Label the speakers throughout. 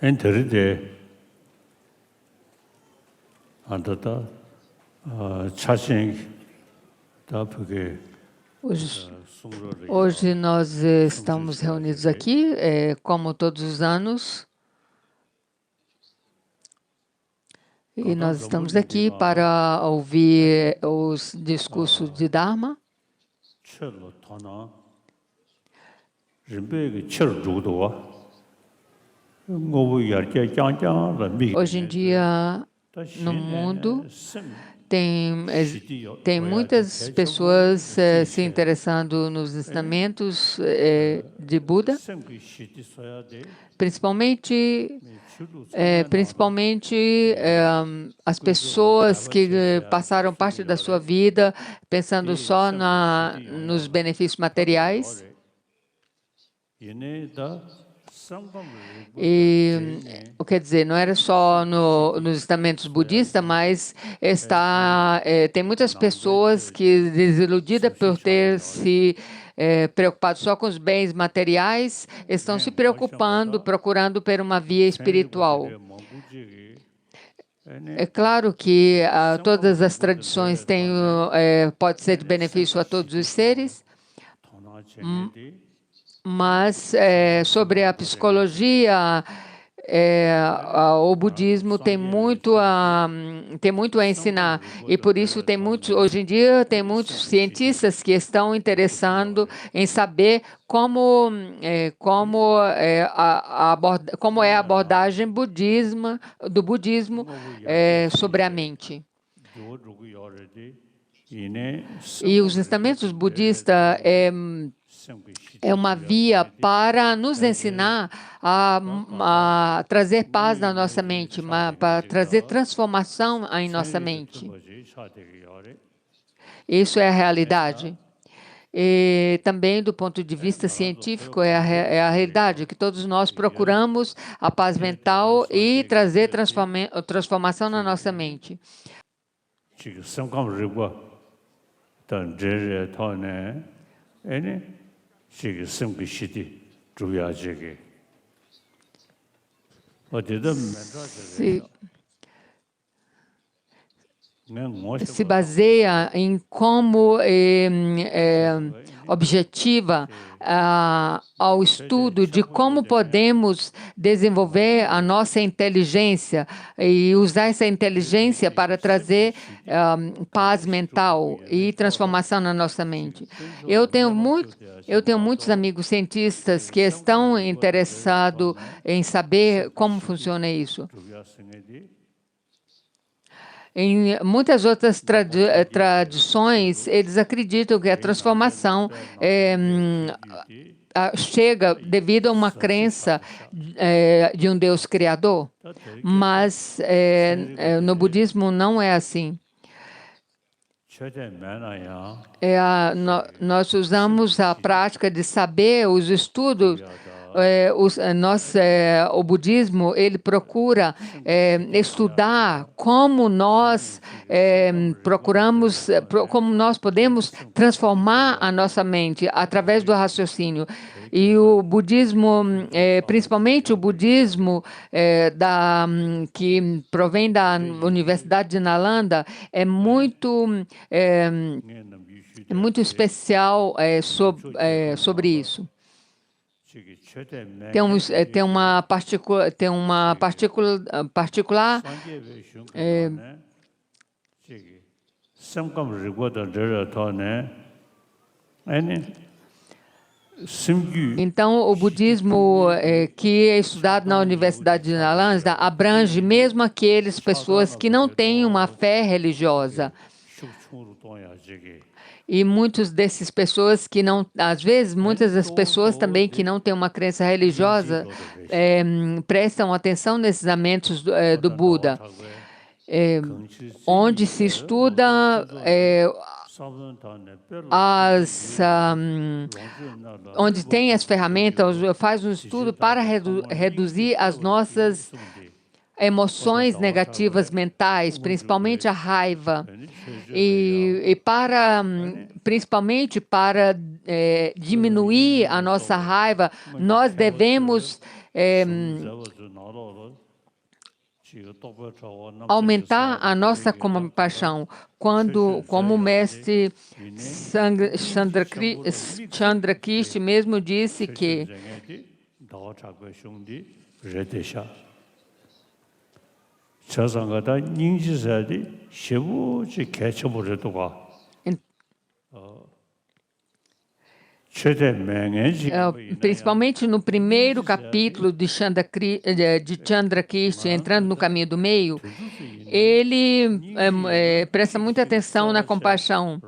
Speaker 1: 엔터리데 안다다 자신 다 porque
Speaker 2: Hoje nós estamos reunidos aqui, como todos os anos, e nós estamos aqui para ouvir os discursos de Dharma. Hoje em dia, no mundo, tem muitas pessoas se interessando nos ensinamentos de Buda, principalmente as pessoas que passaram parte da sua vida pensando só nos benefícios materiais. Quer dizer, não era só nos ensinamentos budistas, mas tem muitas pessoas que, desiludidas por ter se preocupado só com os bens materiais, estão se preocupando, procurando por uma via espiritual. É claro que todas as tradições pode ser de benefício a todos os seres, mas sobre a psicologia, o budismo tem muito a ensinar, e por isso hoje em dia tem muitos cientistas que estão interessando em saber como é a abordagem do budismo sobre a mente. E os ensinamentos budistas é uma via para nos ensinar a trazer paz na nossa mente, para trazer transformação em nossa mente. Isso é a realidade. E também, do ponto de vista científico, é a realidade, que todos nós procuramos a paz mental e trazer transformação na nossa mente. Se baseia em como objetiva ao estudo de como podemos desenvolver a nossa inteligência e usar essa inteligência para trazer paz mental e transformação na nossa mente. Eu tenho muitos amigos cientistas que estão interessados em saber como funciona isso. Em muitas outras tradições, eles acreditam que a transformação chega devido a uma crença de um Deus criador, mas no budismo não é assim. Nós usamos a prática de saber, os estudos. O budismo ele procura estudar como nós como nós podemos transformar a nossa mente através do raciocínio. E o budismo, principalmente o budismo que provém da Universidade de Nalanda, é muito especial sobre isso. Tem uma particular então, o budismo que é estudado na Universidade de Nalanda abrange mesmo aquelas pessoas que não têm uma fé religiosa. E muitas dessas pessoas que não, às vezes, muitas das pessoas também que não têm uma crença religiosa prestam atenção nesses ensinamentos do Buda, onde se estuda onde tem as ferramentas, faz um estudo para reduzir as nossas emoções negativas mentais, principalmente a raiva, principalmente para diminuir a nossa raiva, nós devemos aumentar a nossa compaixão, como o mestre Chandrakirti mesmo disse que principalmente no primeiro capítulo de Chandrakirti, entrando no caminho do meio, ele presta muita atenção na compaixão.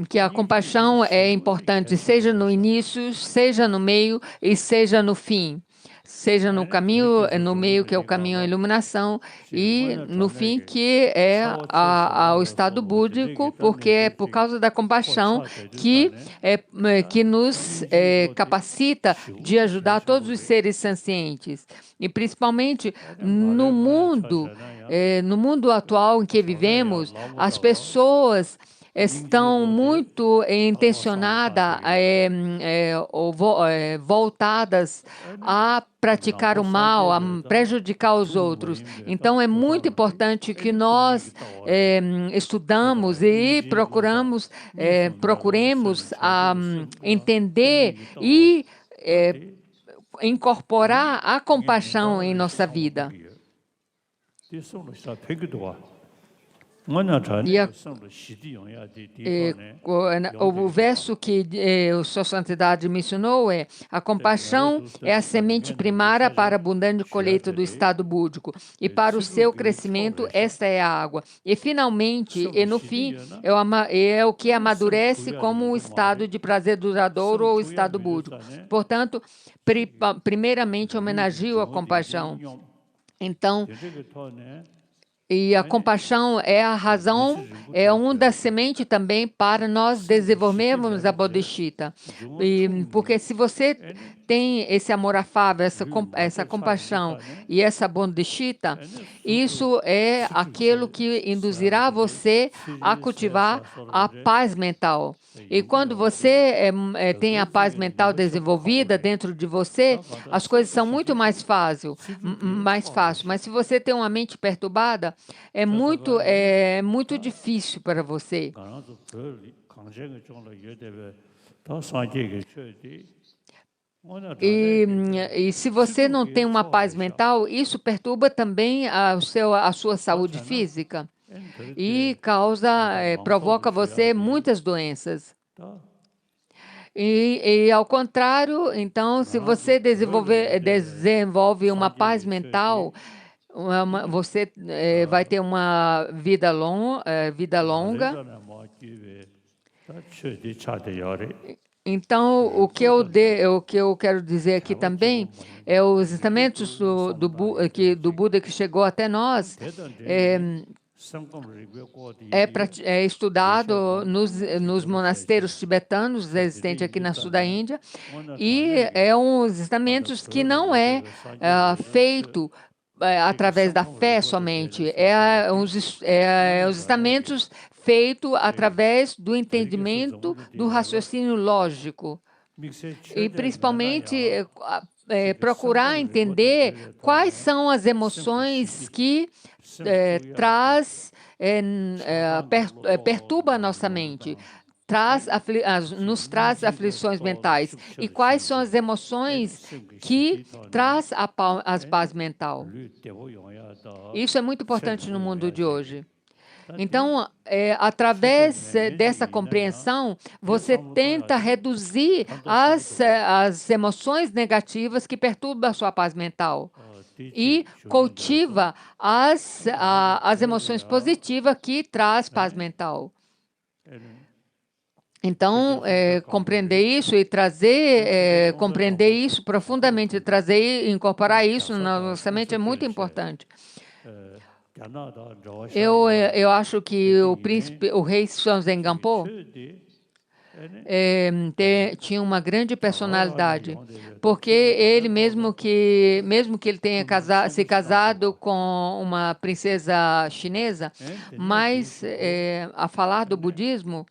Speaker 2: Que a compaixão é importante, seja no início, seja no meio e seja no fim. Seja no caminho, no meio, que é o caminho à iluminação, e no fim, que é o estado búdico, porque é por causa da compaixão que nos capacita de ajudar todos os seres sencientes. E principalmente no mundo atual em que vivemos, as pessoas estão muito intencionadas, voltadas a praticar o mal, a prejudicar os outros. Então, é muito importante que nós estudamos e procuremos entender e incorporar a compaixão em nossa vida. O verso que Sua Santidade mencionou é: a compaixão é a semente primária para a abundante colheita do estado búdico, e para o seu crescimento esta é a água. E finalmente, e no fim, é o que amadurece como um estado de prazer duradouro ou estado búdico. Portanto, primeiramente homenageio a compaixão. Então, e a compaixão é a razão, é uma das sementes também para nós desenvolvermos a bodhisattva. Porque se você tem esse amor afável, essa compaixão e essa bodhisattva, isso é aquilo que induzirá você a cultivar a paz mental. E quando você tem a paz mental desenvolvida dentro de você, as coisas são muito mais fácil. Mas se você tem uma mente perturbada, é muito difícil para você. E se você não tem uma paz mental, isso perturba também a sua saúde física e provoca você muitas doenças. E ao contrário, então, se você desenvolve uma paz mental, você vai ter uma vida longa. Então, o que eu quero dizer aqui também é os ensinamentos do Buda que chegou até nós, é estudado nos monasteiros tibetanos existentes aqui no sul da Índia, e é uns ensinamentos que não é feito através da fé somente, os ensinamentos feitos através do entendimento do raciocínio lógico. E principalmente procurar entender quais são as emoções que perturba a nossa mente, nos traz aflições mentais. E quais são as emoções que traz a paz mental? Isso é muito importante no mundo de hoje. Então, através dessa compreensão, você tenta reduzir as emoções negativas que perturbam a sua paz mental e cultiva as emoções positivas que traz paz mental. Então, compreender isso e compreender isso profundamente, trazer e incorporar isso na nossa mente é muito importante. Eu acho que o rei Swanseng Gampo tinha uma grande personalidade, porque ele mesmo que ele tenha se casado com uma princesa chinesa, mas a falar do budismo,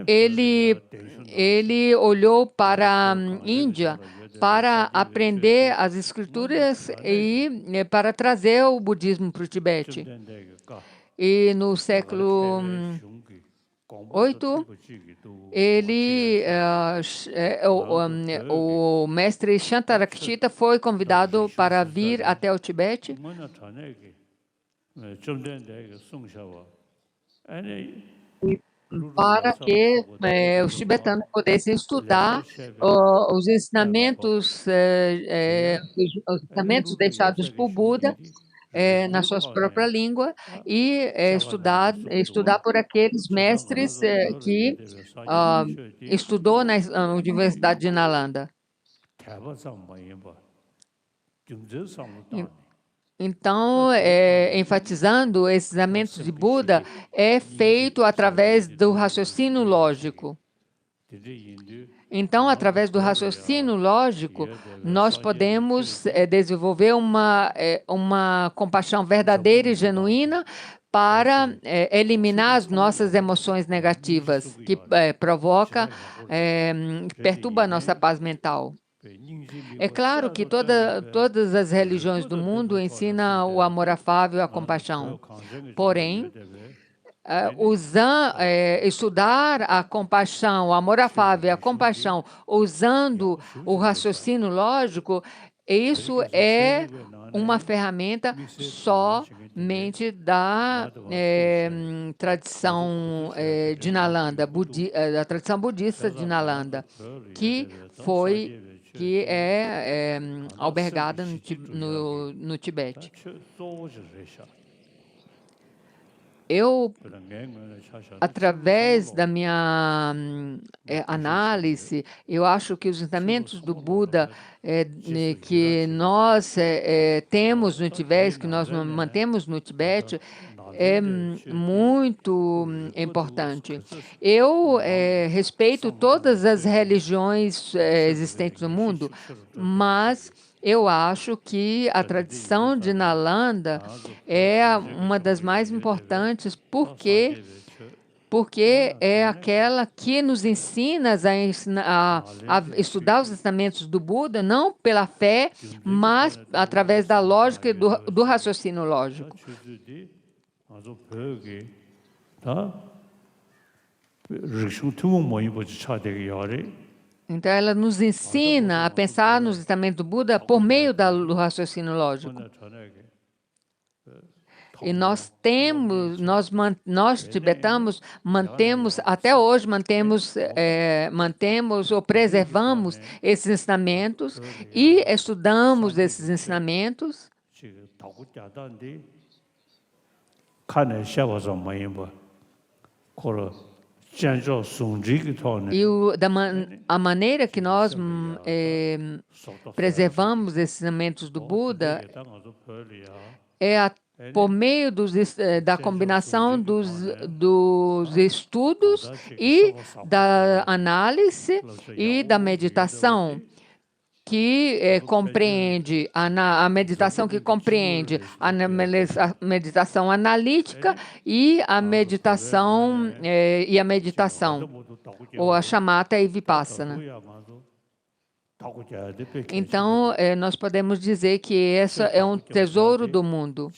Speaker 2: ele olhou para a Índia para aprender as escrituras e para trazer o budismo para o Tibete. E no século VIII, o mestre Shantarakshita foi convidado para vir até o Tibete para que os tibetanos pudessem estudar os ensinamentos deixados por Buda na sua própria língua e estudar por aqueles mestres que estudou na Universidade de Nalanda. Então, enfatizando, esses ensinamentos de Buda é feito através do raciocínio lógico. Então, através do raciocínio lógico, nós podemos desenvolver uma compaixão verdadeira e genuína para eliminar as nossas emoções negativas, que perturba a nossa paz mental. É claro que todas as religiões do mundo ensinam o amor afável e a compaixão. Porém, estudar a compaixão, o amor afável e a compaixão, usando o raciocínio lógico, isso é uma ferramenta somente da tradição de Nalanda, da tradição budista de Nalanda, que é albergada no Tibete. Através da minha análise, eu acho que os ensinamentos do Buda que nós temos no Tibete, que nós mantemos no Tibete, é muito importante. Eu respeito todas as religiões existentes no mundo, mas eu acho que a tradição de Nalanda é uma das mais importantes, porque é aquela que nos ensina a estudar os ensinamentos do Buda, não pela fé, mas através da lógica e do raciocínio lógico. Então, ela nos ensina a pensar nos ensinamentos do Buda por meio do raciocínio lógico. E nós temos, nós tibetanos mantemos, até hoje mantemos ou preservamos esses ensinamentos e estudamos esses ensinamentos.
Speaker 1: 지금 다구자단데 칸에 샤워서 많이 봐. 그걸 전조 송지기 토네.
Speaker 2: E a maneira que nós preservamos esses ensinamentos do Buda é por meio da combinação dos estudos e da análise e da meditação, que compreende a meditação que compreende a meditação analítica e a meditação ou a shamatha e vipassana. Então, nós podemos dizer que esse é um tesouro do mundo.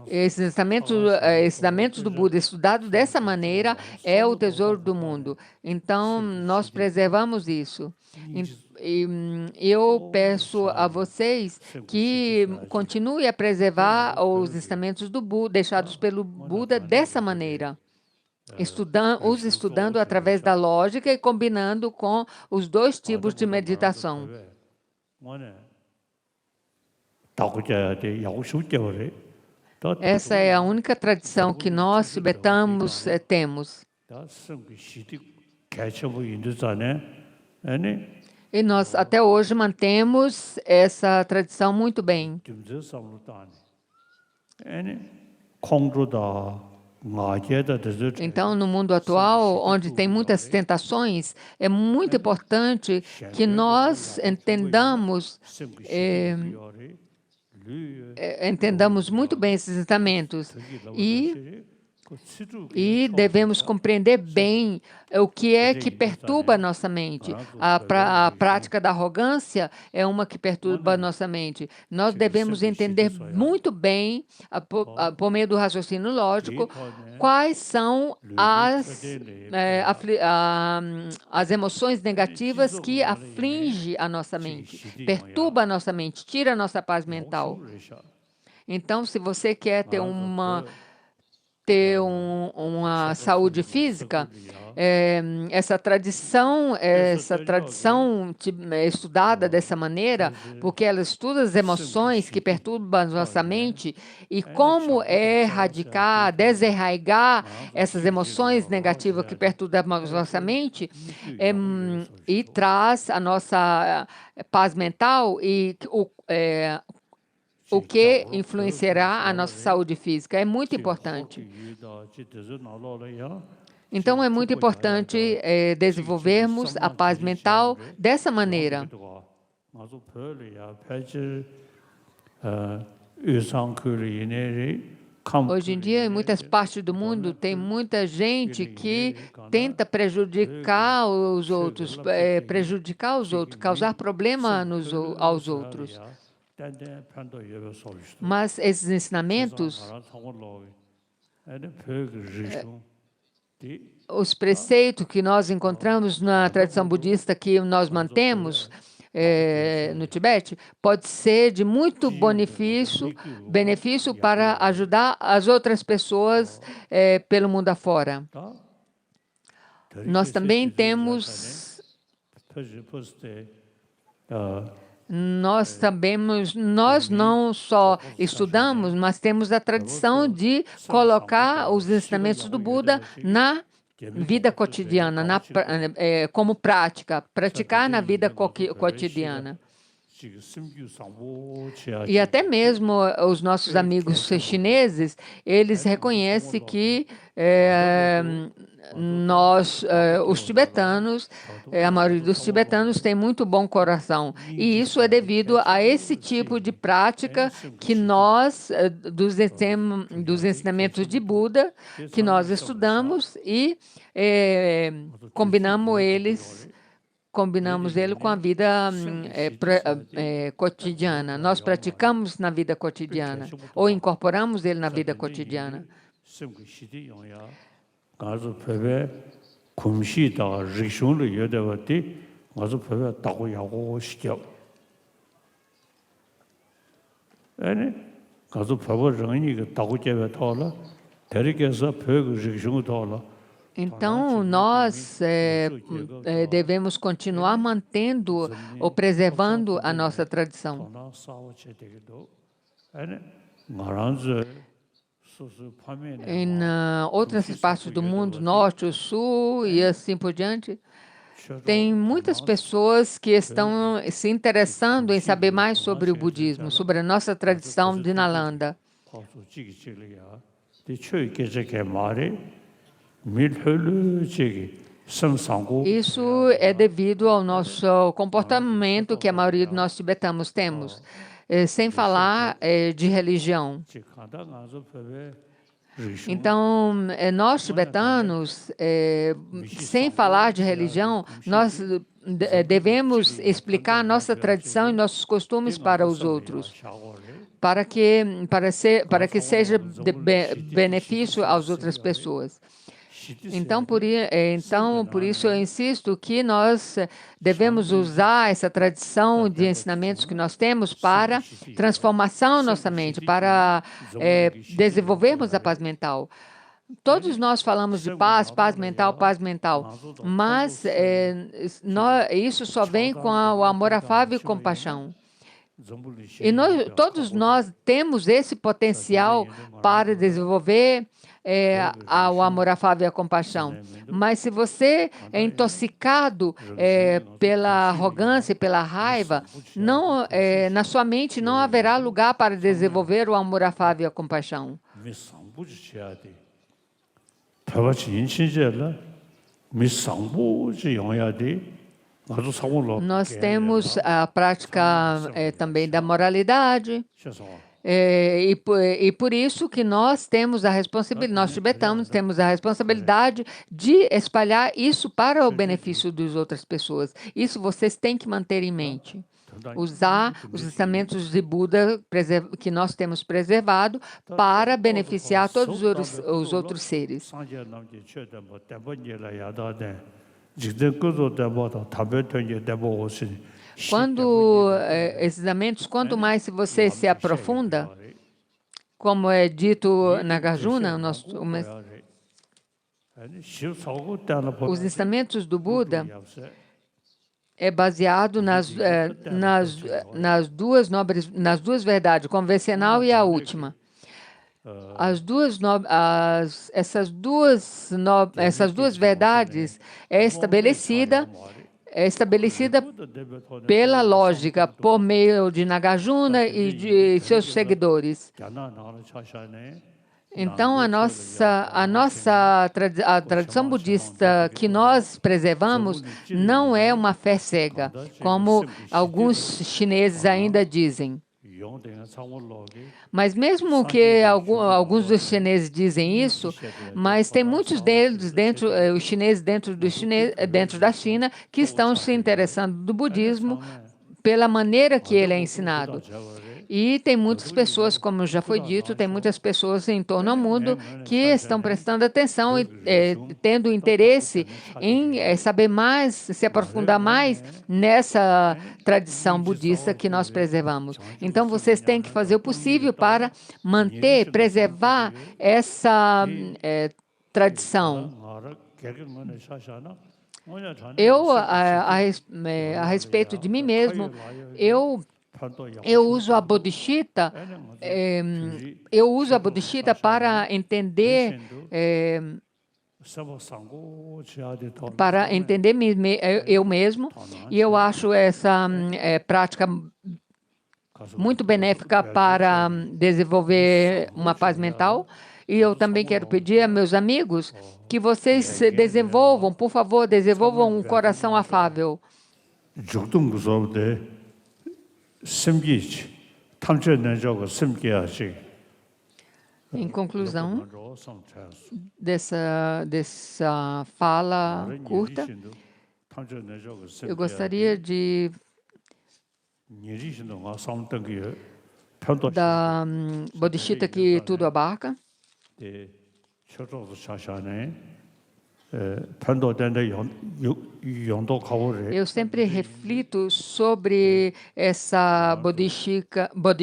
Speaker 2: Esses ensinamentos do Buda, estudado dessa maneira, é o tesouro do mundo. Então, nós preservamos isso. E eu peço a vocês que continuem a preservar os ensinamentos do Buda, deixados pelo Buda dessa maneira. Estudando através da lógica e combinando com os dois tipos de meditação. Essa é a única tradição que nós tibetanos temos. E nós até hoje mantemos essa tradição muito bem. Então, no mundo atual, onde tem muitas tentações, é muito importante que nós entendamos muito bem esses ensinamentos e devemos compreender bem o que é que perturba a nossa mente. A prática da arrogância é uma que perturba a nossa mente. Nós devemos entender muito bem, por meio do raciocínio lógico, quais são as emoções negativas que afligem a nossa mente, perturba a nossa mente, tira a nossa paz mental. Então, se você quer ter uma saúde física, essa tradição estudada dessa maneira, porque ela estuda as emoções que perturbam a nossa mente e como erradicar, desarraigar essas emoções negativas que perturbam a nossa mente e traz a nossa paz mental e o que influenciará a nossa saúde física. É muito importante. Então, é muito importante desenvolvermos a paz mental dessa maneira. Hoje em dia, em muitas partes do mundo, tem muita gente que tenta prejudicar os outros, causar problema aos outros. Mas esses ensinamentos, os preceitos que nós encontramos na tradição budista que nós mantemos no Tibete, pode ser de muito benefício para ajudar as outras pessoas pelo mundo afora. Nós também temos... Nós não só estudamos, mas temos a tradição de colocar os ensinamentos do Buda na vida cotidiana, como praticar na vida cotidiana. E até mesmo os nossos amigos chineses, eles reconhecem que os tibetanos, a maioria dos tibetanos tem muito bom coração. E isso é devido a esse tipo de prática que nós, dos ensinamentos de Buda, que nós estudamos e combinamos ele com a vida cotidiana. Nós praticamos na vida cotidiana, ou incorporamos ele na vida cotidiana.
Speaker 1: 가서 법을 정이 그 다고제에 타라 대리께서 벽을 지금 타라
Speaker 2: Então, nós devemos continuar mantendo ou preservando a nossa tradição.
Speaker 1: 전화 싸워체 되기도 아니 말한저 소소 파면에
Speaker 2: Em outras partes do mundo, norte, o sul e assim por diante, tem muitas pessoas que estão se interessando em saber mais sobre o budismo, sobre a nossa tradição de Nalanda. Isso é devido ao nosso comportamento que a maioria de nós tibetanos temos, sem falar de religião. Então, nós tibetanos, sem falar de religião, nós devemos explicar a nossa tradição e nossos costumes para os outros, para que seja de benefício às outras pessoas. Então, por isso eu insisto que nós devemos usar essa tradição de ensinamentos que nós temos para transformação da nossa mente, para desenvolvermos a paz mental. Todos nós falamos de paz, paz mental, mas isso só vem com o amor afável e compaixão. E todos nós temos esse potencial para desenvolver o amor afável e a compaixão. Mas se você é intoxicado pela arrogância e pela raiva, na sua mente não haverá lugar para desenvolver o amor afável e a compaixão. Nós temos a prática também da moralidade, e por isso que nós temos a responsabilidade, nós tibetanos temos a responsabilidade de espalhar isso para o benefício das outras pessoas. Isso vocês têm que manter em mente. Usar os ensinamentos de Buda que nós temos preservado para beneficiar todos os outros seres. Esses ensinamentos, quanto mais se você se aprofunda, como é dito na Nagarjuna, os ensinamentos do Buda é baseado nas duas verdades, convencional e a última. Essas duas verdades é estabelecida pela lógica, por meio de Nagarjuna e de seus seguidores. Então, a tradição budista que nós preservamos não é uma fé cega, como alguns chineses ainda dizem. Mas mesmo que alguns dos chineses dizem isso, mas tem muitos deles os chineses dentro da China que estão se interessando do budismo pela maneira que ele é ensinado. E tem muitas pessoas, como já foi dito, tem muitas pessoas em torno ao mundo que estão prestando atenção e tendo interesse em saber mais, se aprofundar mais nessa tradição budista que nós preservamos. Então, vocês têm que fazer o possível para manter, preservar essa tradição. A respeito de mim mesmo, eu uso a bodhicitta, para entender eu mesmo, e eu acho essa prática muito benéfica para desenvolver uma paz mental. E eu também quero pedir a meus amigos que vocês desenvolvam, por favor, desenvolvam um coração afável. Em conclusão dessa fala curta, eu gostaria da bodhicitta que tudo abarca,
Speaker 1: 편도된데 용도 가오래.
Speaker 2: Eu sempre reflito sobre essa bodhisattva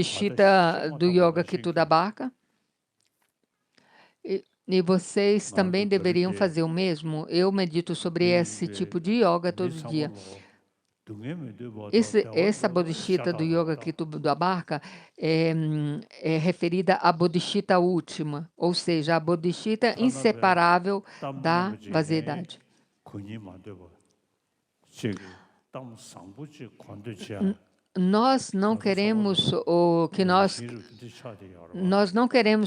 Speaker 2: do Yoga Kitudabaka. E vocês também deveriam fazer o mesmo. Eu medito sobre esse tipo de yoga todo dia. Essa bodhisattva do Yoga Kitudabaka é referida à bodhisattva última, ou seja, a bodhisattva inseparável da vaziedade. Nós não queremos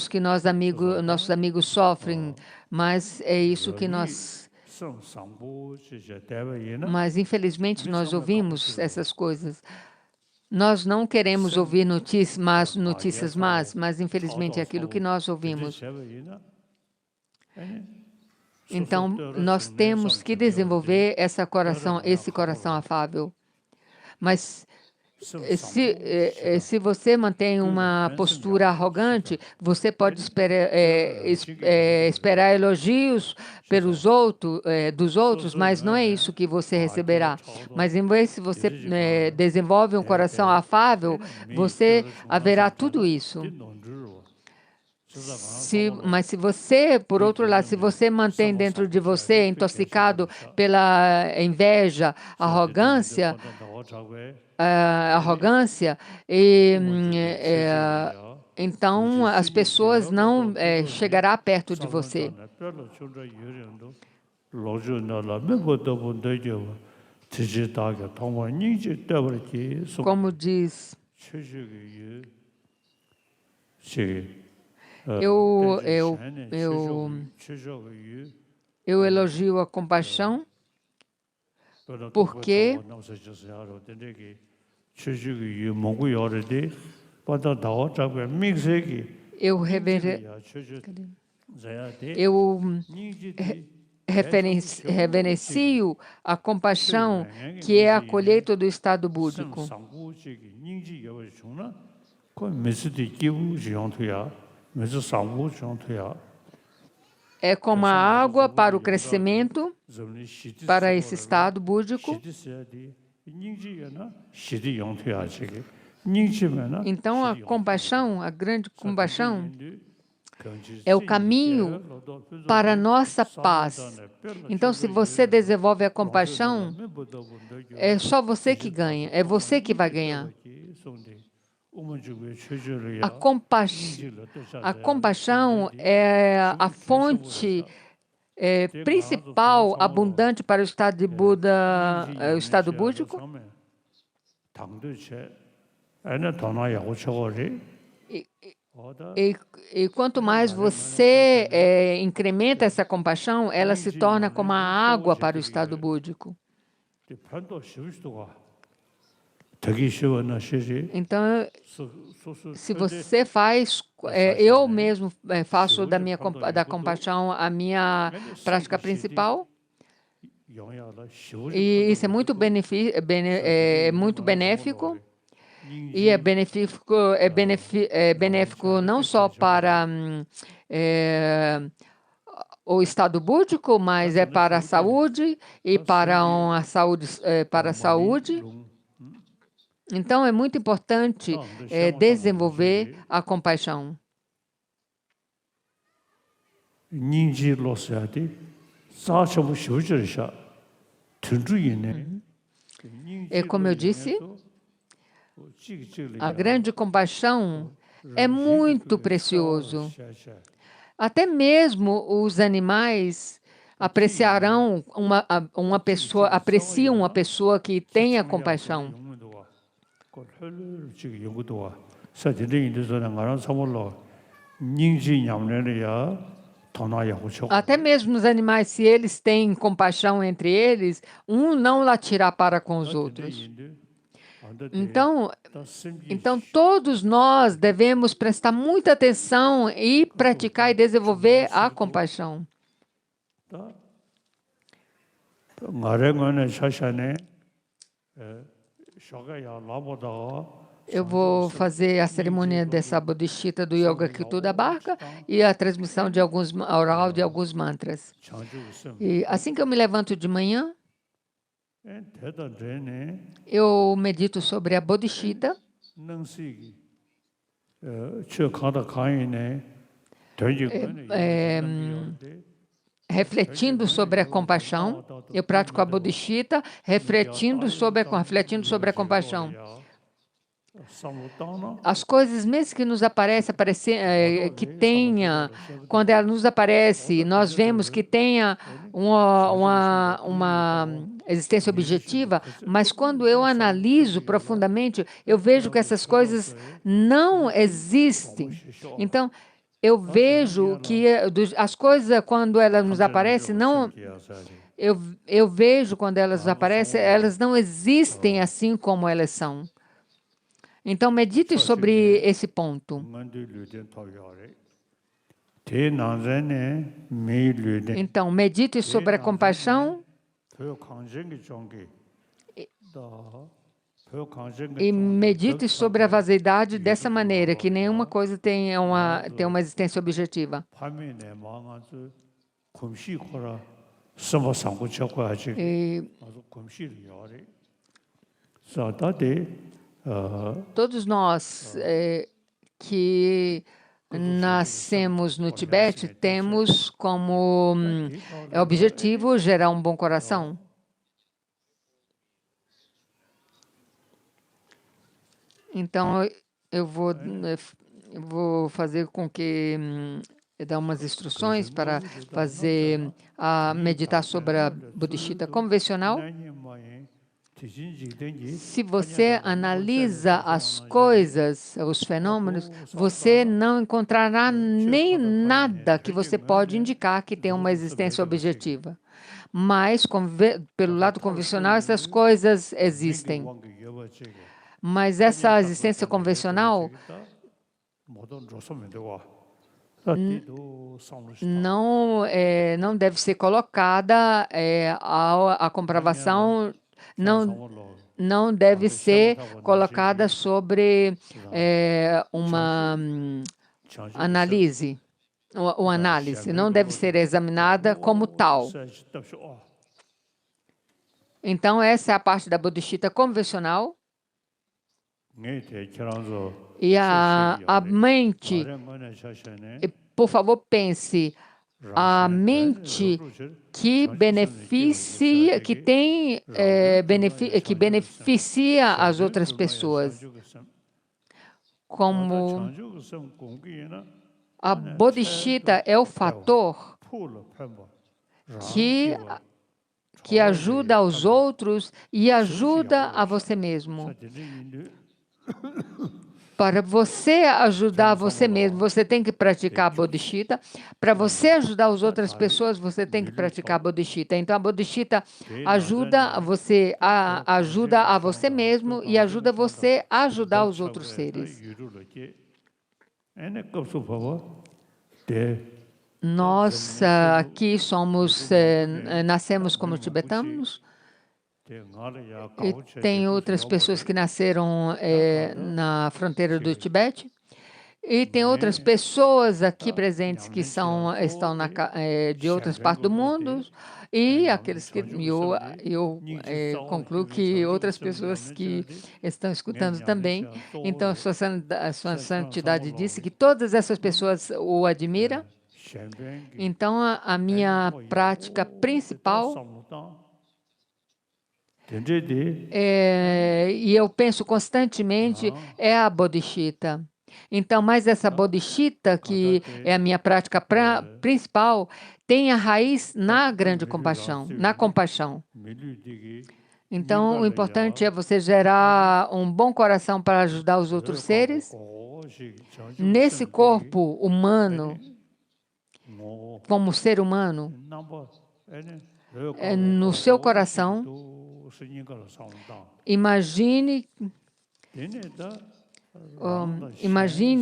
Speaker 2: que nossos amigos sofrem, mas é isso que nós. Mas infelizmente nós ouvimos essas coisas. Nós não queremos ouvir notícias más, mas infelizmente é aquilo que nós ouvimos. Então, nós temos que desenvolver esse coração afável. Mas se você mantém uma postura arrogante, você pode esperar elogios dos outros, mas não é isso que você receberá. Mas em vez se você desenvolve um coração afável, você haverá tudo isso. Mas se você, por outro lado, se você mantém dentro de você intoxicado pela inveja, arrogância, então as pessoas não chegarão perto de você. Como diz, eu elogio a compaixão porque reverencio a compaixão, que é a colheita do estado búdico. É como a água para o crescimento, para esse estado búdico. Então, a compaixão, a grande compaixão, é o caminho para a nossa paz. Então, se você desenvolve a compaixão, é só você que ganha, é você que vai ganhar. A compaixão é a fonte principal, abundante para o estado de Buda, o estado búdico. E quanto mais você incrementa essa compaixão, ela se torna como a água para o estado búdico. Então, se você faz, eu mesmo faço da compaixão a minha prática principal, e isso é muito benéfico, e é benéfico não só para o estado búdico, mas é para a saúde e para a saúde. Então, é muito importante desenvolver a compaixão. Como eu disse, a grande compaixão é muito precioso. Até mesmo os animais apreciam uma pessoa que tenha compaixão. Até mesmo os animais, se eles têm compaixão entre eles, um não latirá para com os outros. Então, todos nós devemos prestar muita atenção e praticar e desenvolver a compaixão. Eu vou fazer a cerimônia dessa bodhicitta do Yoga Kyuto da barca e a transmissão de alguns oral de alguns mantras. E assim que eu me levanto de manhã, eu medito sobre a bodhicitta, refletindo sobre a compaixão. Eu pratico a bodhicitta, refletindo sobre a compaixão. As coisas, mesmo que nos aparecem, que tenha, quando ela nos aparece, nós vemos que tenha uma existência objetiva, mas quando eu analiso profundamente, eu vejo que essas coisas não existem. Então, eu vejo que as coisas, quando elas nos aparecem, não... Eu vejo quando elas aparecem, elas não existem assim como elas são. Então, medite sobre esse ponto. Então, medite sobre a compaixão e medite sobre a vaidade dessa maneira, que nenhuma coisa tem uma existência objetiva. Todos nós que nascemos no Tibete temos como objetivo gerar um bom coração. Então, eu vou fazer com que dar umas instruções para meditar sobre a bodhicitta convencional. Se você analisa as coisas, os fenômenos, você não encontrará nem nada que você pode indicar que tem uma existência objetiva. Mas, pelo lado convencional, essas coisas existem. Mas essa existência convencional não deve ser colocada à comprovação, não deve ser colocada sobre uma análise, não deve ser examinada como tal. Então, essa é a parte da bodhicitta convencional. E a mente, por favor, pense, a mente que beneficia, que beneficia as outras pessoas. Como a bodhicitta é o fator que ajuda aos outros e ajuda a você mesmo. Para você ajudar você mesmo, você tem que praticar a bodhicitta. Para você ajudar as outras pessoas, você tem que praticar a bodhicitta. Então, a bodhicitta ajuda a você mesmo e ajuda você a ajudar os outros seres. Nós aqui nascemos como tibetanos. E tem outras pessoas que nasceram na fronteira do Tibete. E tem outras pessoas aqui presentes que estão de outras partes do mundo. E aqueles que eu concluo que outras pessoas que estão escutando também. Então, a sua santidade disse que todas essas pessoas o admiram. Então, a minha prática principal e eu penso constantemente é a bodhicitta. Então, mas essa bodhicitta, que é a minha prática principal, tem a raiz na grande compaixão, na compaixão. Então, o importante é você gerar um bom coração para ajudar os outros seres. Nesse corpo humano, como ser humano, no seu coração, imagine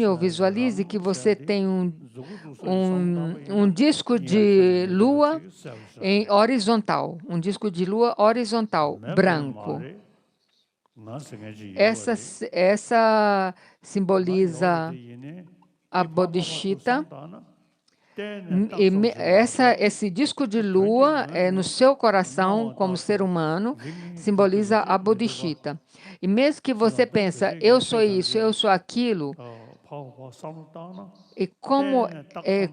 Speaker 2: ou visualize que você tem um disco de lua horizontal, branco. Essa simboliza a Bodhicitta. Esse disco de lua no seu coração, como ser humano, simboliza a Bodhicitta. E mesmo que você pensa, eu sou isso, eu sou aquilo, e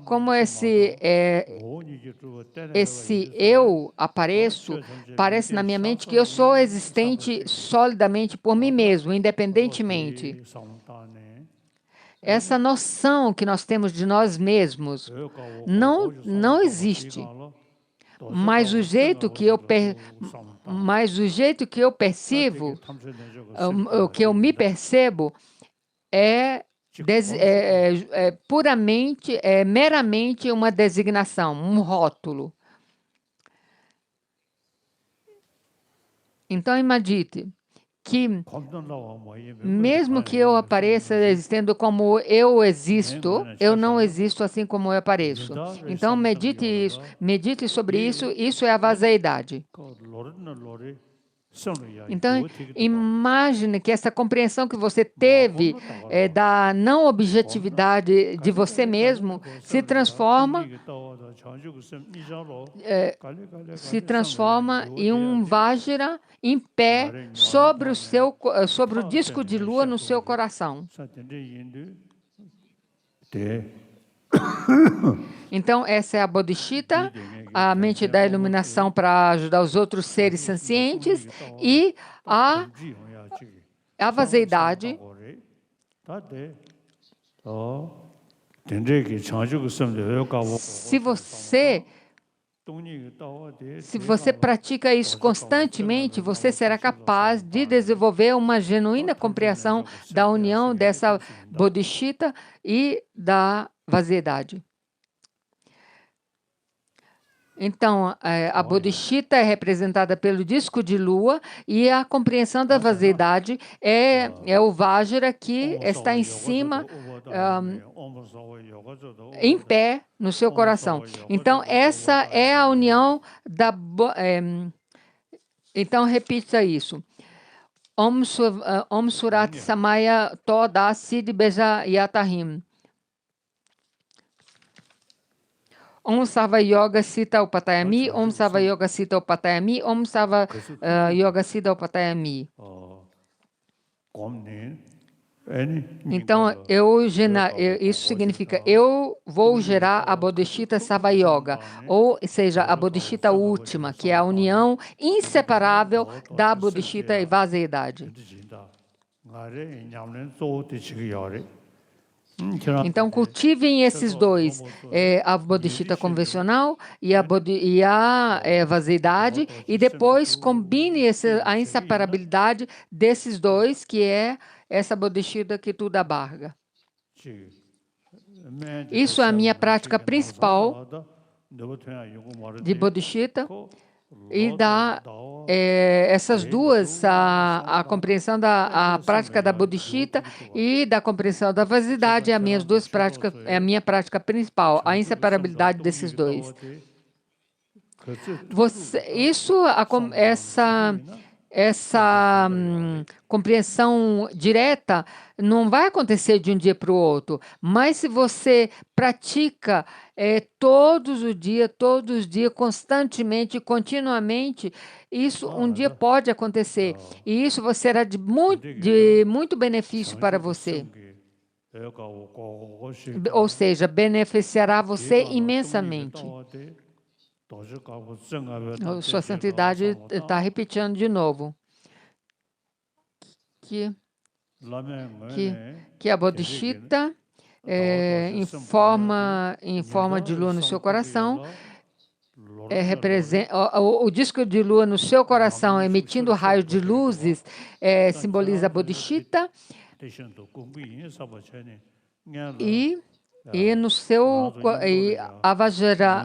Speaker 2: como esse eu parece na minha mente que eu sou existente solidamente por mim mesmo, independentemente. Essa noção que nós temos de nós mesmos não existe. Mas o jeito que eu percebo, o que eu me percebo é puramente, meramente uma designação, um rótulo. Então, imagine que, mesmo que eu apareça existindo como eu existo, eu não existo assim como eu apareço. Então, medite sobre isso, isso é a vazeidade. Então, imagine que essa compreensão que você teve da não objetividade de você mesmo se transforma em um Vajra em pé sobre o disco de lua no seu coração. Então, essa é a Bodhicitta, a mente da iluminação para ajudar os outros seres sencientes, e a vazeidade. Se você pratica isso constantemente, você será capaz de desenvolver uma genuína compreensão da união dessa Bodhicitta e da vaziedade. Então, a Bodhicitta é representada pelo disco de lua e a compreensão da vaziedade é o Vajra que está em cima, em pé, no seu coração. Então, essa é a união da... Então, repita isso. Om Surat Samaya Toda Siddhi Beja Yatahim. Om Sarva Yoga Sita Upatayami, Om Sarva Yoga Sita Upatayami, Om Sarva Yoga Sita Upatayami. Então, isso significa, eu vou gerar a Bodhicitta Sarva Yoga, ou seja, a Bodhicitta última, que é a união inseparável da Bodhicitta e vaziedade. Então, cultivem esses dois, a Bodhicitta convencional e a vaziedade, e depois combine a inseparabilidade desses dois, que é essa Bodhicitta que tudo abarca. Isso é a minha prática principal de Bodhicitta, e essas duas, a compreensão a prática da Bodhicitta e da compreensão da vaziedade, é a minha prática principal, a inseparabilidade desses dois. Essa compreensão direta não vai acontecer de um dia para o outro, mas se você pratica todos os dias, constantemente, continuamente, isso um dia pode acontecer, e isso será de muito benefício para você. Ou seja, beneficiará você imensamente. Sua Santidade está repetindo de novo que a Bodhicitta em forma de lua no seu coração o disco de lua no seu coração emitindo raios de luzes simboliza a Bodhicitta, e no seu a Vajra,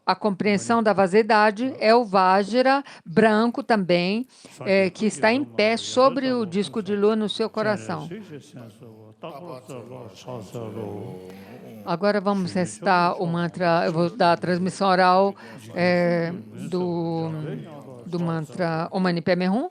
Speaker 2: a compreensão da vaziedade é o Vajra branco também, que está em pé sobre o disco de lua no seu coração. Agora vamos recitar o mantra, eu vou dar a transmissão oral do mantra Om Mani Padme Hum.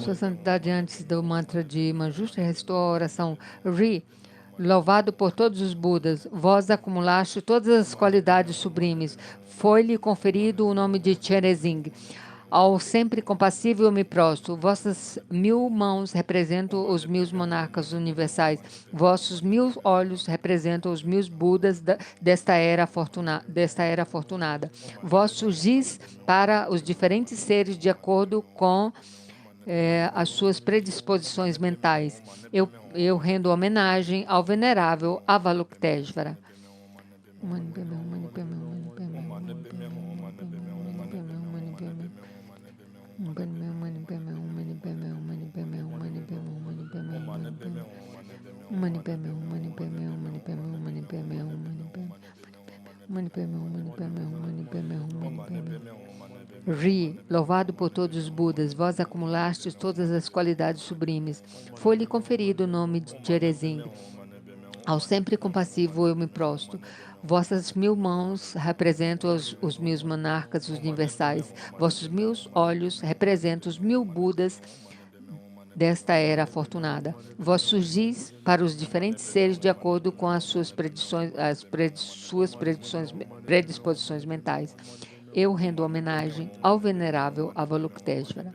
Speaker 2: Sua Santidade, antes do mantra de uma justa restauração, Ri, louvado por todos os Budas, vós acumulaste todas as qualidades sublimes, foi-lhe conferido o nome de Cherezing. Ao sempre compassivo eu me prostro. Vossas 1000 mãos representam os 1000 monarcas universais. Vossos 1000 olhos representam os 1000 Budas desta era afortunada. Vós surgis para os diferentes seres de acordo com as suas predisposições mentais. Eu rendo homenagem ao venerável Avalokiteshvara. Ri, louvado por todos os Budas, vós acumulastes todas as qualidades sublimes. Foi-lhe conferido o nome de Cherezing. Ao sempre compassivo eu me prostro. Vossas 1000 mãos representam os 1000 monarcas universais. Vossos 1000 olhos representam os 1000 Budas desta era afortunada. Vós surgis para os diferentes seres de acordo com as suas predisposições mentais. Eu rendo homenagem ao venerável Avalokiteshvara.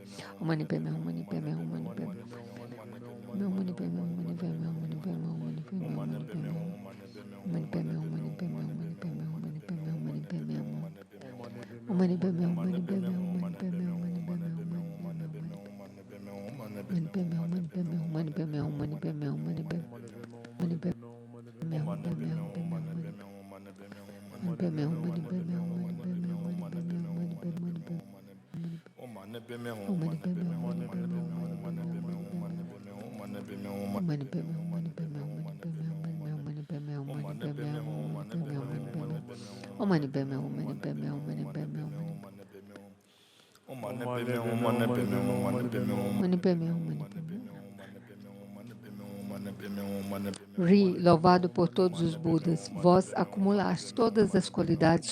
Speaker 2: Ri, louvado por todos os Budas, vós acumulaste todas as qualidades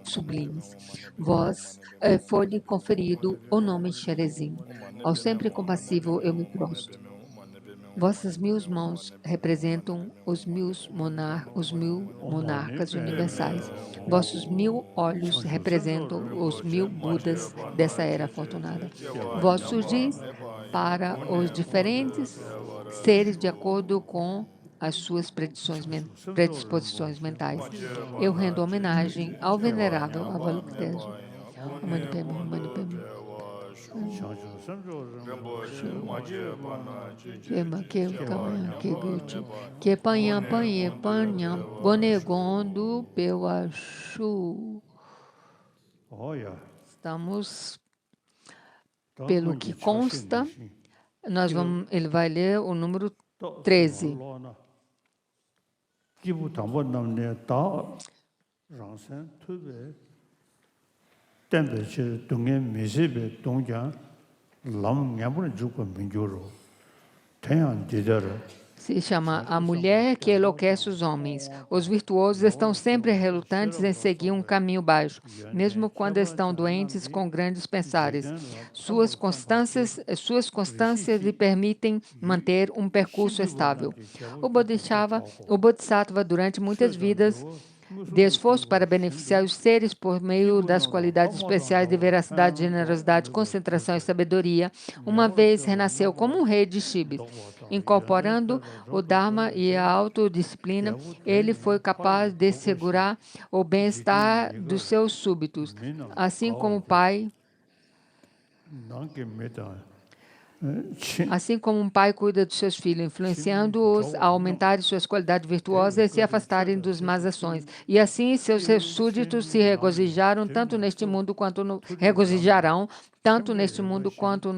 Speaker 2: sublimes. Vós foi-lhe conferido o nome Cherezim. Ao sempre compassivo eu me prostro. Vossas 1000 mãos representam os 1000 monarcas universais. Vossos 1000 olhos representam os 1000 Budas dessa era afortunada. Vós surgis para os diferentes seres de acordo com as suas predisposições mentais. Eu rendo homenagem ao venerável Avalokiteshvara. Que panha bonegondo peu achu. Estamos, pelo que consta, ele vai ler o número 13. Se chama A Mulher que Enlouquece os Homens. Os virtuosos estão sempre relutantes em seguir um caminho baixo, mesmo quando estão doentes com grandes pensares. Suas constâncias lhe permitem manter um percurso estável. O Bodhisattva, durante muitas vidas de esforço para beneficiar os seres por meio das qualidades especiais de veracidade, generosidade, concentração e sabedoria, uma vez renasceu como um rei de Chibis. Incorporando o Dharma e a autodisciplina, ele foi capaz de segurar o bem-estar dos seus súbitos, assim como um pai cuida dos seus filhos, influenciando-os a aumentarem suas qualidades virtuosas e se afastarem das más ações. E assim seus súditos se regozijarão tanto neste mundo quanto no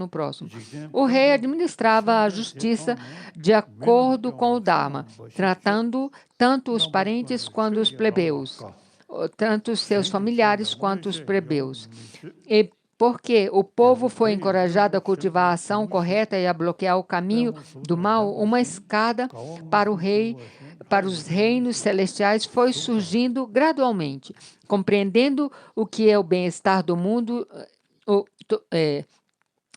Speaker 2: próximo. O rei administrava a justiça de acordo com o Dharma, tratando tanto os parentes quanto os plebeus, tanto os seus familiares quanto os plebeus. E porque o povo foi encorajado a cultivar a ação correta e a bloquear o caminho do mal, uma escada para os reinos celestiais foi surgindo gradualmente, compreendendo o que é o bem-estar do mundo,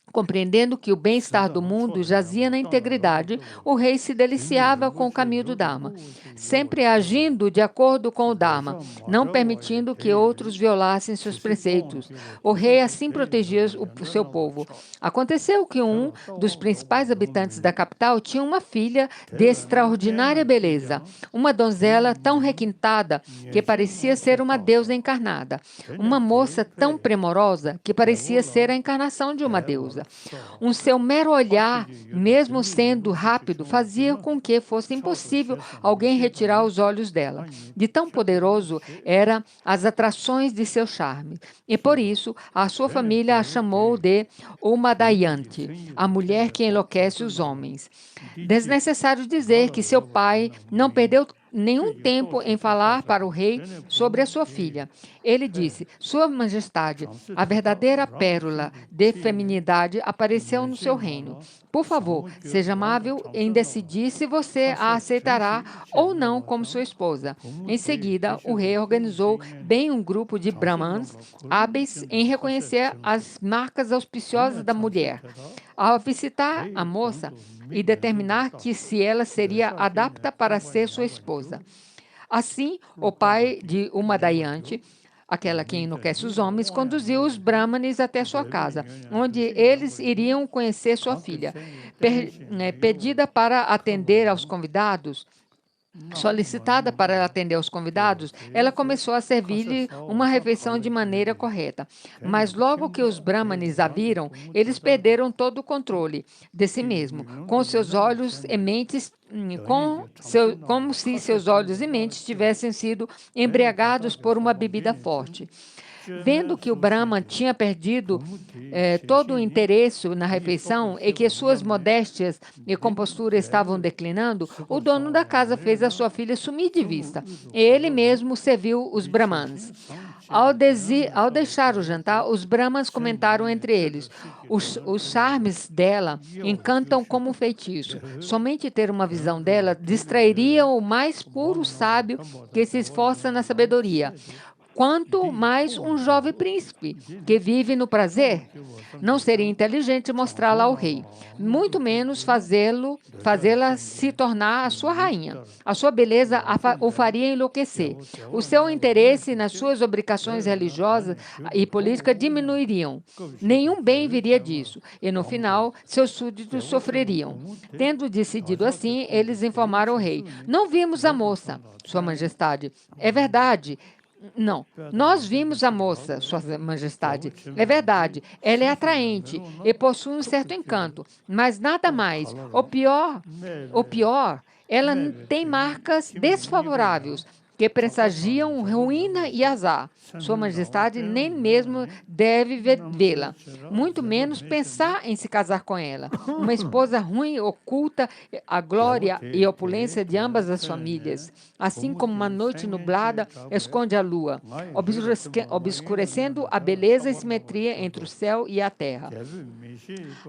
Speaker 2: compreendendo que o bem-estar do mundo jazia na integridade, o rei se deliciava com o caminho do Dharma, sempre agindo de acordo com o Dharma, não permitindo que outros violassem seus preceitos. O rei assim protegia o seu povo. Aconteceu que um dos principais habitantes da capital tinha uma filha de extraordinária beleza, uma donzela tão requintada que parecia ser uma deusa encarnada, uma moça tão primorosa que parecia ser a encarnação de uma deusa. Um seu mero olhar, mesmo sendo rápido, fazia com que fosse impossível alguém retirar os olhos dela. De tão poderoso eram as atrações de seu charme. E por isso, a sua família a chamou de Uma-Dayanti, a mulher que enlouquece os homens. Desnecessário dizer que seu pai não perdeu nenhum tempo em falar para o rei sobre a sua filha. Ele disse: Sua Majestade, a verdadeira pérola de feminidade apareceu no seu reino. Por favor, seja amável em decidir se você a aceitará ou não como sua esposa. Em seguida, o rei organizou bem um grupo de brahmans hábeis em reconhecer as marcas auspiciosas da mulher. Ao visitar a moça e determinar que se ela seria adapta para ser sua esposa. Assim, o pai de Uma-Dayanti, aquela que enlouquece os homens, conduziu os brahmanes até sua casa, onde eles iriam conhecer sua filha. Pedida para atender aos convidados, solicitada para atender aos convidados, ela começou a servir-lhe uma refeição de maneira correta. Mas logo que os brahmanes a viram, eles perderam todo o controle de si mesmo, com seus olhos e mentes, como se seus olhos e mentes tivessem sido embriagados por uma bebida forte. Vendo que o Brahman tinha perdido todo o interesse na refeição e que suas modéstias e compostura estavam declinando, o dono da casa fez a sua filha sumir de vista. E ele mesmo serviu os Brahmans. Ao deixar o jantar, os Brahmans comentaram entre eles: os charmes dela encantam como um feitiço. Somente ter uma visão dela distrairia o mais puro sábio que se esforça na sabedoria. Quanto mais um jovem príncipe que vive no prazer. Não seria inteligente mostrá-la ao rei, muito menos fazê-la se tornar a sua rainha. A sua beleza o faria enlouquecer. O seu interesse nas suas obrigações religiosas e políticas diminuiriam. Nenhum bem viria disso, e no final, seus súditos sofreriam. Tendo decidido assim, eles informaram o rei: Não vimos a moça, Sua Majestade. É verdade. Não, nós vimos a moça, Sua Majestade. É verdade, ela é atraente e possui um certo encanto, mas nada mais. O pior, ela tem marcas desfavoráveis, que pressagiam ruína e azar. Sua Majestade nem mesmo deve vê-la, muito menos pensar em se casar com ela. Uma esposa ruim oculta a glória e a opulência de ambas as famílias, assim como uma noite nublada esconde a lua, obscurecendo a beleza e simetria entre o céu e a terra.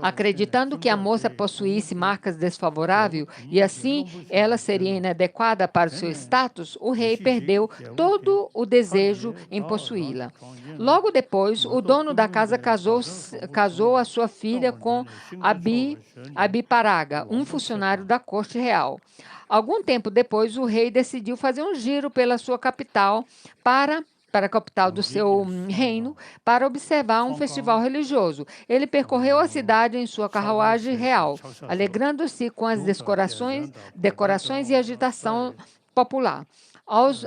Speaker 2: Acreditando que a moça possuísse marcas desfavoráveis e assim ela seria inadequada para o seu status, o rei perdeu todo o desejo em possuí-la. Logo depois, o dono da casa casou a sua filha com Abiparaga, um funcionário da corte real. Algum tempo depois, o rei decidiu fazer um giro pela sua capital para a capital do seu reino, para observar um festival religioso. Ele percorreu a cidade em sua carruagem real, alegrando-se com as decorações e agitação popular.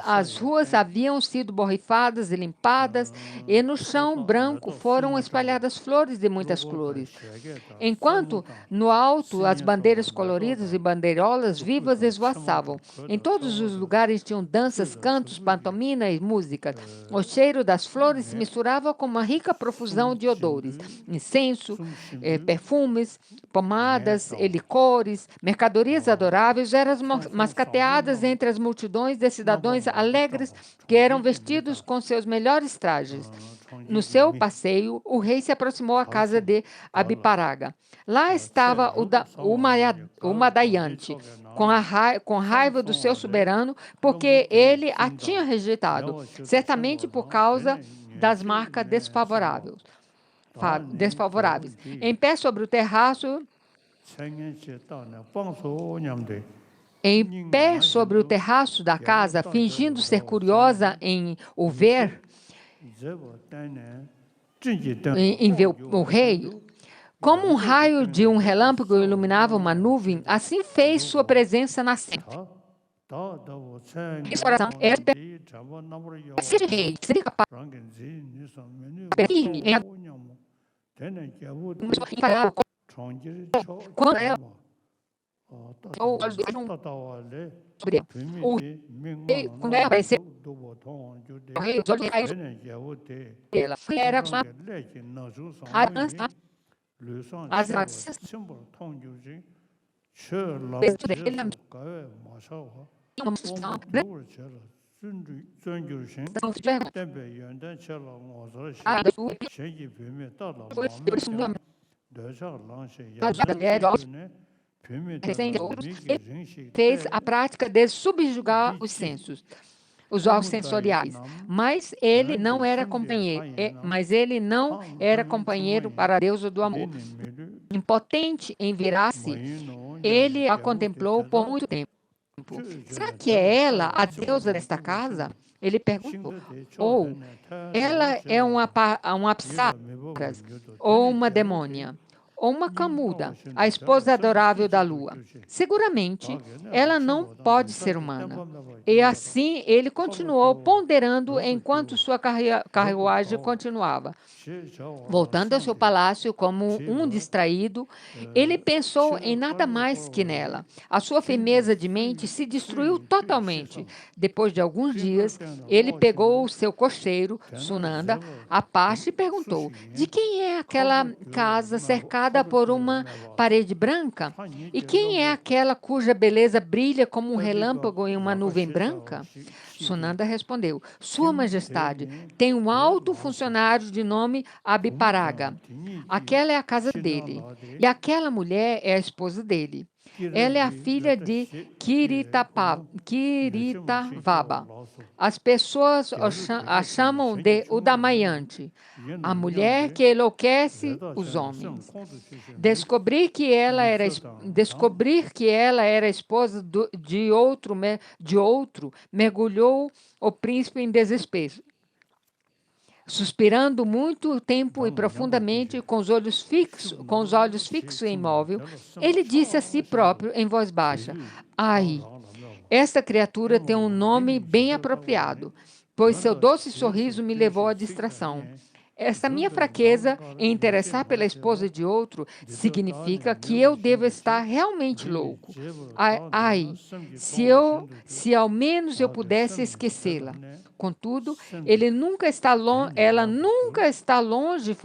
Speaker 2: As ruas haviam sido borrifadas e limpadas, e no chão branco foram espalhadas flores de muitas cores. Enquanto, no alto, as bandeiras coloridas e bandeirolas vivas esvoaçavam. Em todos os lugares tinham danças, cantos, pantomima e música. O cheiro das flores se misturava com uma rica profusão de odores, incenso, perfumes, pomadas, licores, mercadorias adoráveis eram mascateadas entre as multidões de cidadãos alegres que eram vestidos com seus melhores trajes. No seu passeio, o rei se aproximou à casa de Abiparaga. Lá estava o Madaiante, com raiva do seu soberano, porque ele a tinha rejeitado, certamente por causa das marcas desfavoráveis. Em pé sobre o terraço, da casa, fingindo ser curiosa em o ver, em ver o rei, como um raio de um relâmpago iluminava uma nuvem, assim fez sua presença nascente. Esse coração era de rei, seria capaz de quando ela quando ela apareceu, o rei, os olhos dela era ele fez a prática de subjugar os órgãos sensoriais, mas ele não era companheiro para a deusa do amor. Impotente em virar-se, ele a contemplou por muito tempo. Será que é ela a deusa desta casa? Ele perguntou. Ou ela é uma Apsaras, ou uma demônia, ou uma Camuda, a esposa adorável da lua. Seguramente, ela não pode ser humana. E assim ele continuou ponderando enquanto sua carruagem continuava. Voltando ao seu palácio como um distraído, ele pensou em nada mais que nela. A sua firmeza de mente se destruiu totalmente. Depois de alguns dias, ele pegou o seu cocheiro, Sunanda, à parte e perguntou: de quem é aquela casa cercada por uma parede branca? E quem é aquela cuja beleza brilha como um relâmpago em uma nuvem branca? Sunanda respondeu: Sua Majestade, tem um alto funcionário de nome Abiparaga. Aquela é a casa dele. E aquela mulher é a esposa dele. Ela é a filha de Kiritavaba. As pessoas a chamam de Udamayante, a mulher que enlouquece os homens. Descobrir que ela era esposa de outro, mergulhou o príncipe em desespero. Suspirando muito tempo e profundamente, com os olhos fixos e imóvel, ele disse a si próprio em voz baixa: Ai, esta criatura tem um nome bem apropriado, pois seu doce sorriso me levou à distração. essa minha fraqueza em interessar pela esposa de outro significa que eu devo estar realmente louco. Ai, se ao menos eu pudesse esquecê-la. Contudo, ela nunca está longe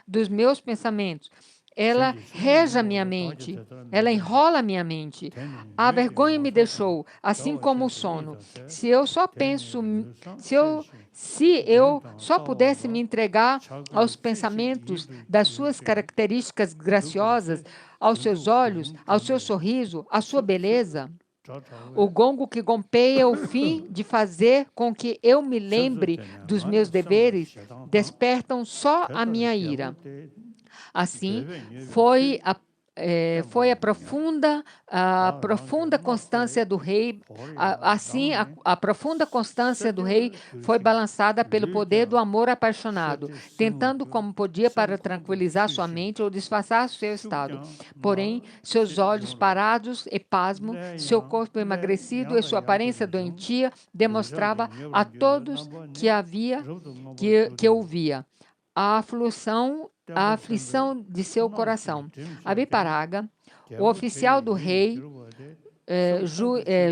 Speaker 2: dos meus pensamentos. Ela rege a minha mente, ela enrola a minha mente. A vergonha me deixou, assim como o sono. Se eu só penso, se eu só pudesse me entregar aos pensamentos das suas características graciosas, aos seus olhos, ao seu sorriso, à sua beleza. O gongo que gompeia o fim de fazer com que eu me lembre dos meus deveres despertam só a minha ira. Assim, foi a profunda constância do rei. A profunda constância do rei foi balançada pelo poder do amor apaixonado, tentando como podia para tranquilizar sua mente ou disfarçar seu estado. Porém, seus olhos parados e pasmo, seu corpo emagrecido e sua aparência doentia demonstrava a todos que ouvia a aflição de seu coração. Abiparaga, o oficial do rei,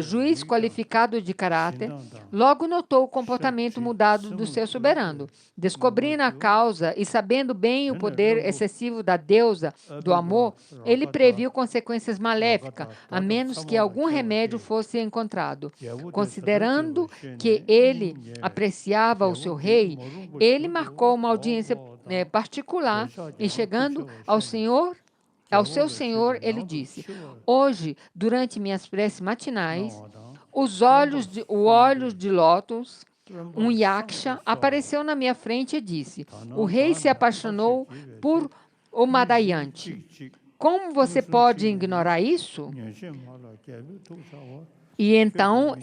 Speaker 2: juiz qualificado de caráter, logo notou o comportamento mudado do seu soberano. Descobrindo a causa e sabendo bem o poder excessivo da deusa do amor, ele previu consequências maléficas, a menos que algum remédio fosse encontrado. Considerando que ele apreciava o seu rei, ele marcou uma audiência particular e, chegando ao seu senhor, ele disse: Hoje, durante minhas preces matinais, o olho de lótus, um yaksha, apareceu na minha frente e disse: O rei se apaixonou por o Madhyante. Como você pode ignorar isso? E então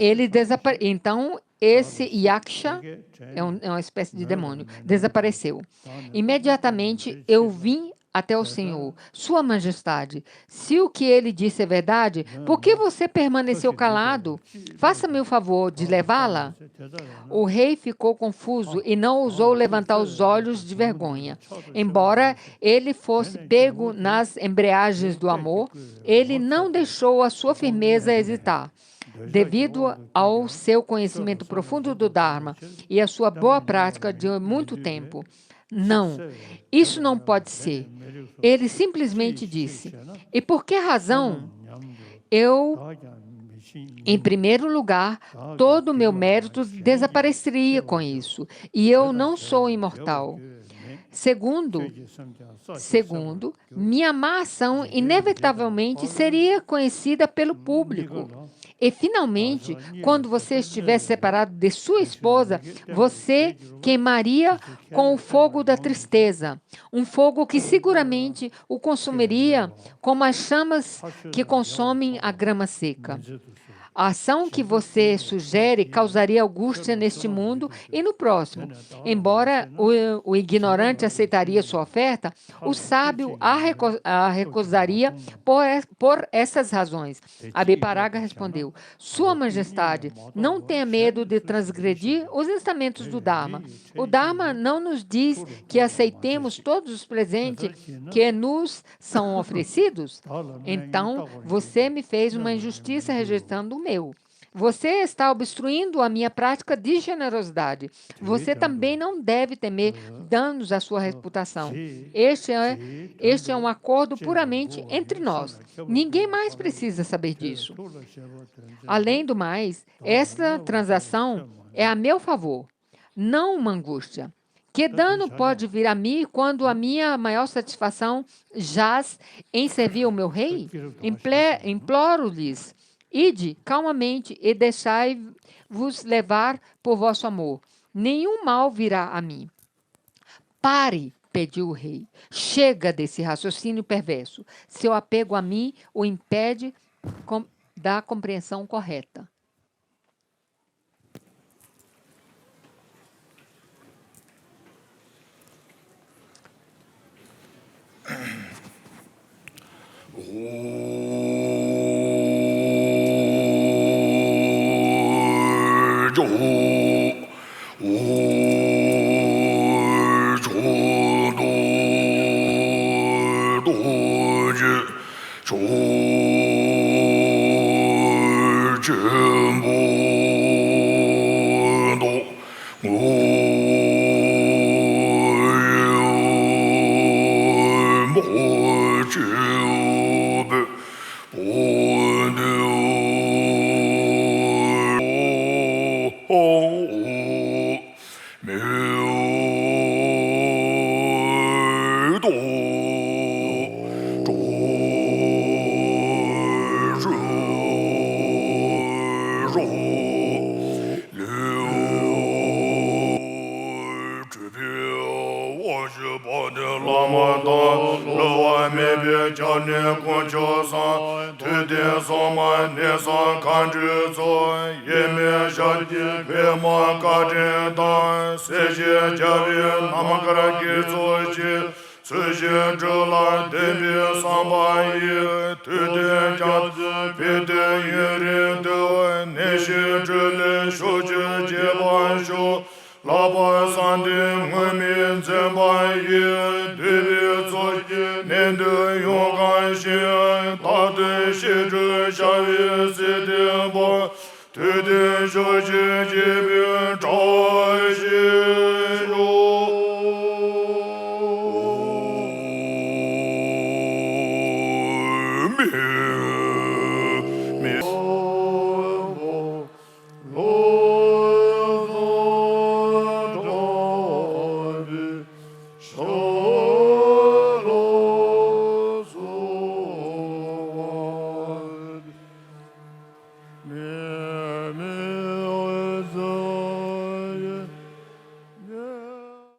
Speaker 2: esse yaksha, é uma espécie de demônio, desapareceu. Imediatamente eu vim até o Senhor, Sua Majestade. Se o que ele disse é verdade, por que você permaneceu calado? Faça-me o favor de levá-la. O rei ficou confuso e não ousou levantar os olhos de vergonha. Embora ele fosse pego nas embreagens do amor, ele não deixou a sua firmeza hesitar. Devido ao seu conhecimento profundo do Dharma e a sua boa prática de muito tempo. Não, isso não pode ser. Ele simplesmente disse: E por que razão? Em primeiro lugar, todo o meu mérito desapareceria com isso, e eu não sou imortal. Segundo, minha má ação inevitavelmente seria conhecida pelo público. E, finalmente, quando você estivesse separado de sua esposa, você queimaria com o fogo da tristeza, um fogo que seguramente o consumiria como as chamas que consomem a grama seca. A ação que você sugere causaria angústia neste mundo e no próximo. Embora o ignorante aceitaria sua oferta, o sábio a recusaria por essas razões. Abiparaga respondeu: Sua Majestade, não tenha medo de transgredir os ensinamentos do Dharma. O Dharma não nos diz que aceitemos todos os presentes que nos são oferecidos? Então, você me fez uma injustiça rejeitando o meu. Você está obstruindo a minha prática de generosidade. Você também não deve temer danos à sua reputação. Este é um acordo puramente entre nós. Ninguém mais precisa saber disso. Além do mais, esta transação é a meu favor, não uma angústia. Que dano pode vir a mim quando a minha maior satisfação jaz em servir o meu rei? Imploro-lhes: ide calmamente e deixai-vos levar por vosso amor. Nenhum mal virá a mim. Pare, pediu o rei. Chega desse raciocínio perverso. Seu apego a mim o impede da compreensão correta.
Speaker 3: Oh, Tüde şu cibin çoğu